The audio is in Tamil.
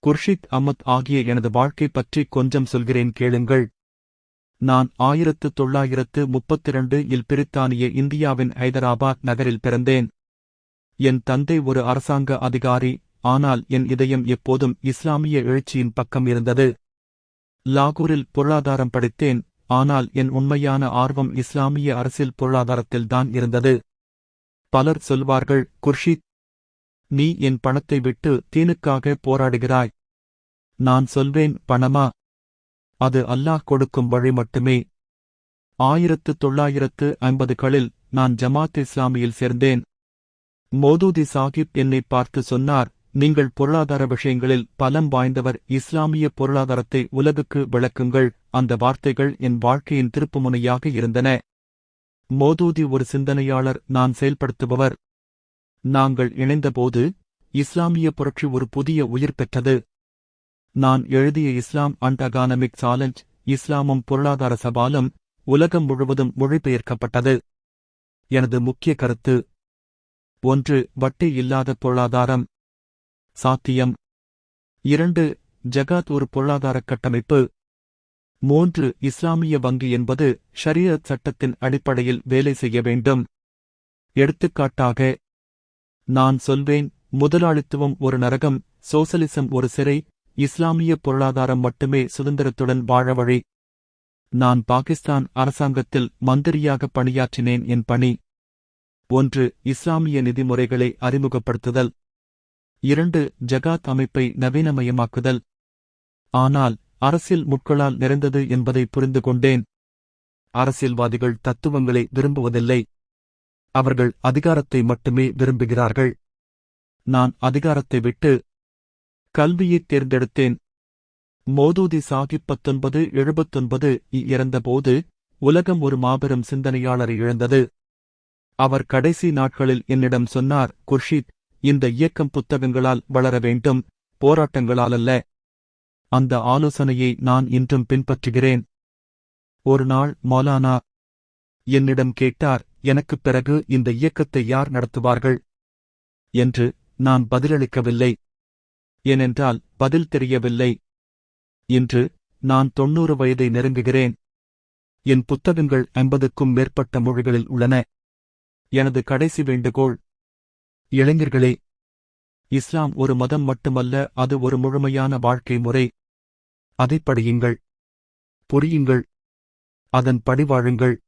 குர்ஷித் அஹ்மத் ஆகிய எனது வாழ்க்கை பற்றி கொஞ்சம் சொல்கிறேன் கேளுங்கள். நான் 1932 இல் பிரித்தானிய இந்தியாவின் ஹைதராபாத் நகரில் பிறந்தேன். என் தந்தை ஒரு அரசாங்க அதிகாரி, ஆனால் என் இதயம் எப்போதும் இஸ்லாமிய எழுச்சியின் பக்கம் இருந்தது. லாகூரில் பொருளாதாரம் படித்தேன், ஆனால் என் உண்மையான ஆர்வம் இஸ்லாமிய அரசியல் பொருளாதாரத்தில்தான் இருந்தது. பலர் சொல்வார்கள், குர்ஷித், நீ என் பணத்தை விட்டு தீனுக்காக போராடுகிறாய். நான் சொல்வேன், பணமா? அது அல்லாஹ் கொடுக்கும் வழி மட்டுமே. 1950களில் நான் ஜமாத் இஸ்லாமியில் சேர்ந்தேன். மோதூதி சாஹிப் என்னை பார்த்து சொன்னார், நீங்கள் பொருளாதார விஷயங்களில் பலம் வாய்ந்தவர், இஸ்லாமிய பொருளாதாரத்தை உலகுக்கு விளக்குங்கள். அந்த வார்த்தைகள் என் வாழ்க்கையின் திருப்புமுனையாக இருந்தன. மோதூதி ஒரு சிந்தனையாளர், நான் செயல்படுத்துபவர். நாங்கள் இணைந்தபோது இஸ்லாமிய புரட்சி ஒரு புதிய உயிர் பெற்றது. நான் எழுதிய இஸ்லாம் அண்ட் அகானமிக் சாலஞ்ச், இஸ்லாமும் பொருளாதார சவாலும் உலகம் முழுவதும் மொழிபெயர்க்கப்பட்டது. எனது முக்கிய கருத்து: 1. வட்டி இல்லாத பொருளாதாரம் சாத்தியம். 2. ஜகாத் ஒரு பொருளாதார கட்டமைப்பு. 3. இஸ்லாமிய வங்கி என்பது ஷரியத் சட்டத்தின் அடிப்படையில் வேலை செய்ய வேண்டும். எடுத்துக்காட்டாக, நான் சொல்வேன், முதலாளித்துவம் ஒரு நரகம், சோசலிசம் ஒரு சிறை, இஸ்லாமிய பொருளாதாரம் மட்டுமே சுதந்திரத்துடன் வாழ வழி. நான் பாகிஸ்தான் அரசாங்கத்தில் மந்திரியாக பணியாற்றினேன். என் பணி: 1. இஸ்லாமிய நிதிமுறைகளை அறிமுகப்படுத்துதல். 2. ஜகாத் அமைப்பை நவீனமயமாக்குதல். ஆனால் அரசியல் முட்களால் நிறைந்தது என்பதை புரிந்து கொண்டேன். அரசியல்வாதிகள் தத்துவங்களை விரும்புவதில்லை, அவர்கள் அதிகாரத்தை மட்டுமே விரும்புகிறார்கள். நான் அதிகாரத்தை விட்டு கல்வியைத் தேர்ந்தெடுத்தேன். மோதூதி சாஹிப் 1979 இறந்தபோது உலகம் ஒரு மாபெரும் சிந்தனையாளரை இழந்தது. அவர் கடைசி நாட்களில் என்னிடம் சொன்னார், குர்ஷித், இந்த இயக்கம் புத்தகங்களால் வளர வேண்டும், போராட்டங்களாலல்ல. அந்த ஆலோசனையை நான் இன்றும் பின்பற்றுகிறேன். ஒரு நாள் மௌலானா என்னிடம் கேட்டார், எனக்குப் பிறகு இந்த இயக்கத்தை யார் நடத்துவார்கள் என்று. நான் பதிலளிக்கவில்லை, ஏனென்றால் பதில் தெரியவில்லை. இன்று நான் 90 வயதை நெருங்குகிறேன். என் புத்தகங்கள் 50க்கும் மேற்பட்ட மொழிகளில் உள்ளன. எனது கடைசி வேண்டுகோள்: இளைஞர்களே, இஸ்லாம் ஒரு மதம் மட்டுமல்ல, அது ஒரு முழுமையான வாழ்க்கை முறை. அதைப் படியுங்கள், புரியுங்கள், அதன் படி வாழுங்கள்.